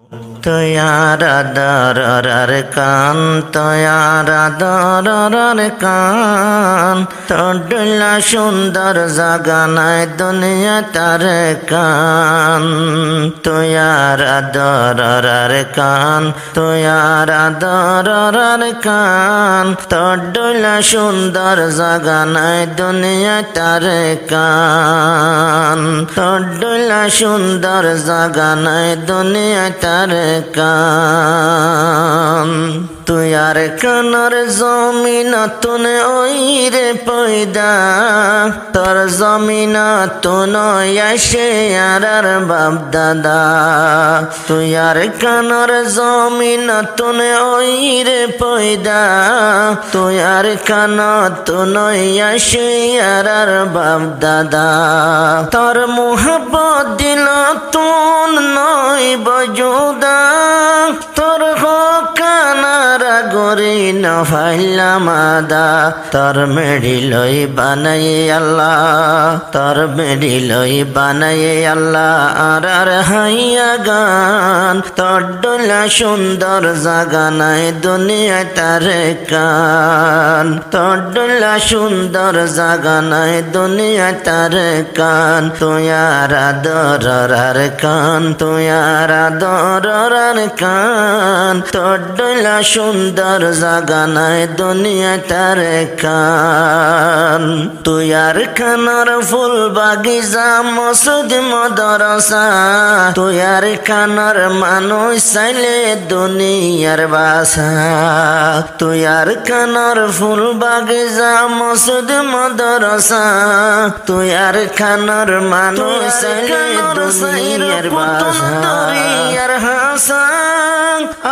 তয়ারা দরার কান তয়ারা দরার কান তডলা সুন্দর জাগানায় দুনিয়া তার কান তয়ারা দরার কান তয়ারা দরার কান তডলা সুন্দর জাগানায় দুনিয়া তার কান তডলা সুন্দর জাগানায় দুনিয়া তার কান তুয়ার কানর জমিন তুনে ওই রে পয়দা তোর জমিন তুন আসে আর বাপ দাদা তুয়ার কানর জমিন তুনে ওই রে পয়দা তুয়ার কান তুন আসে আর বাপ দাদা তোর মোহব্বত দিল তুন নয় বজুদা তোর কানারা গরি নফাইলামাদা তোর মেডি লই বানাই আল্লাহ তোর মেডি লই বানাই আল্লাহ আর হাইয়া গান তোর ডোলা সুন্দর জাগানায় দুনিয়া তার কান তোর ডোলা সুন্দর জাগানায় দুনিয়া তার কান তুয়ারা দরার কান তুয়ারা দরার কান তোর ডোলা সুন্দর জাগানায় দুনিয়া তার কান তুয়ার খানার ফুল বাগিচা মসজিদ মাদ্রাসা তুয়ার খানার মানুষ চাইলে দুনিয়ার বাসা তুয়ার খানার ফুল বাগিচা মসজিদ মাদ্রাসা তুয়ার খানার মানুষ চাইলে দুনিয়ার বাসা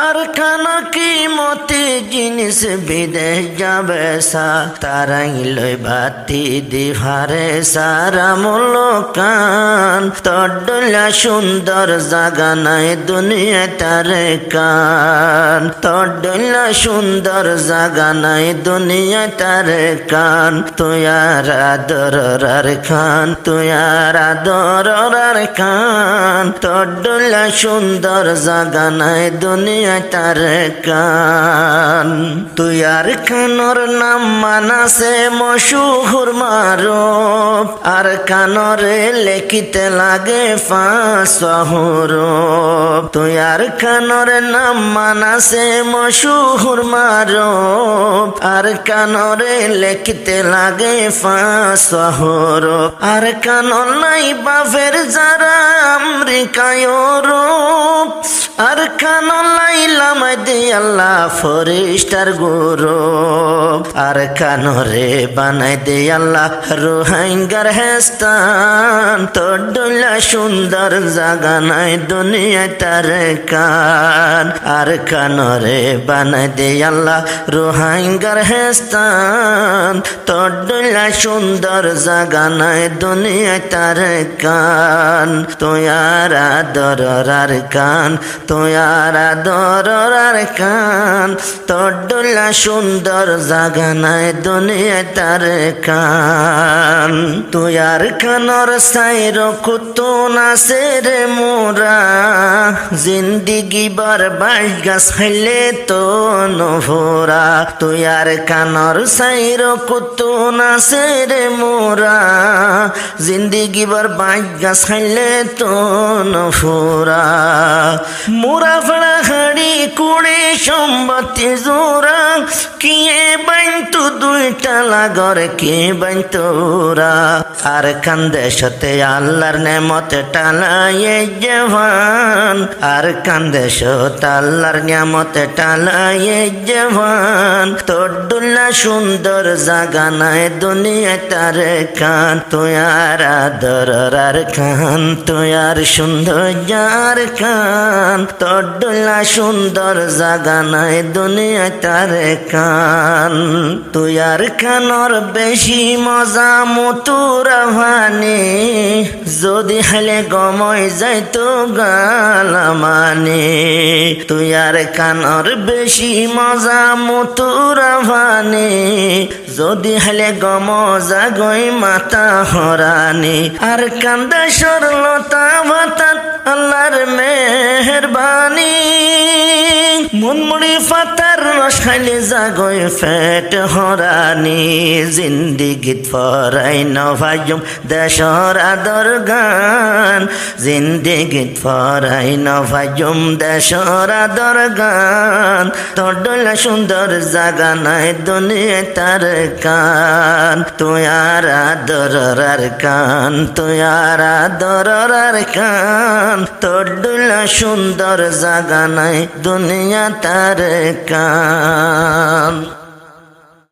আর খানা কি মতি জিনিস বিদেশ যাবে সা তারাই লই বাতি দিভারে সারা মুলকান তডলা সুন্দর জাগানায় দুনিয়া তার কান তডলা সুন্দর জাগানায় দুনিয়া তার কান তুয়ারা দরার খান তুয়ারা দরার কান তডলা সুন্দর জাগানায় দুনিয়া তার কান তুয়ার খানর নাম মানাসে মশুহুর মারুফ আর কানরে লেখিতে লাগে ফাঁসহুরুফ তুয়ার খানর নাম মানাসে মশুহুর মারুফ আর কানরে লেখিতে লাগে ফাঁসহুরুফ আর কানর নাই বাফের যারা আমেরিকায় রূপ আর কানর লাইলামাই দি আল্লাহ ফরিস্টার গুরু আর কানরে বানাই দে আল্লাহ রোহিঙ্গার হেস্তান তোর ডোলা সুন্দর জাগানায় দুনিয়া তার কান আর কানরে বানাই দে আল্লাহ রোহিঙ্গার হেস্তান তোর ডোলা সুন্দর জাগানায় দুনিয়া তার কান তুয়ারা দরার কান তুয়ারা দরার কান তোর ডোলা সুন্দর জাগানায় দুনিয়া তার কান তুয়ার কানর সাইর কুতুন আছে রে মোরা জিন্দিগি বরবাস গাছ খাইলে তো নহরা তুয়ার কানর সাইর কুতুন আছে রে মোরা জিন্দিগি বরবাস গাছ খাইলে তো নহরা মোরা ফড়া হাড়ি কুড়ে সম্পত্তি জোরা কিয়ে বাইন্তু দুইটা লাগর কে বাইন্তোরা আর কান্দে সতে আল্লাহর নেমতে টালায়ে জওয়ান আর কান্দে সত আল্লাহর নেমতে টালায়ে জওয়ান তোর ডুল্লা সুন্দর জাগানায় দুনিয়া তার কান তুয়ারা দরার কান তুয়ার সুন্দর যার কান তোর ডুল্লা সুন্দর জাগানায় দুনিয়া তার কান তুয়ার কানর বেশি মজা মতুরা ভানে যদি হেলে গময় যাইতো গালামানে তুয়ার কানর বেশি মজা মতুরা ভানে যদি হেলে গম জাগই মাতা হরানি আর কান্দা সরলতা ভাতা আল্লাহর মেহেরবানি মুনমুড়ি ফাতার রস খাইলে জাগই পেট হরানি জিন্দিগিত ফরাই নভাইম দেশর আদর গান জিন্দিগিত ফরাই নভাইম দেশর আদর গান তোর ডলা সুন্দর জাগা নাই দুনিয়া তার কান তুই আর আদরার কান তুই আর আদরার কান তোর ডলা সুন্দর জাগা নাই দুনিয়া তার কান।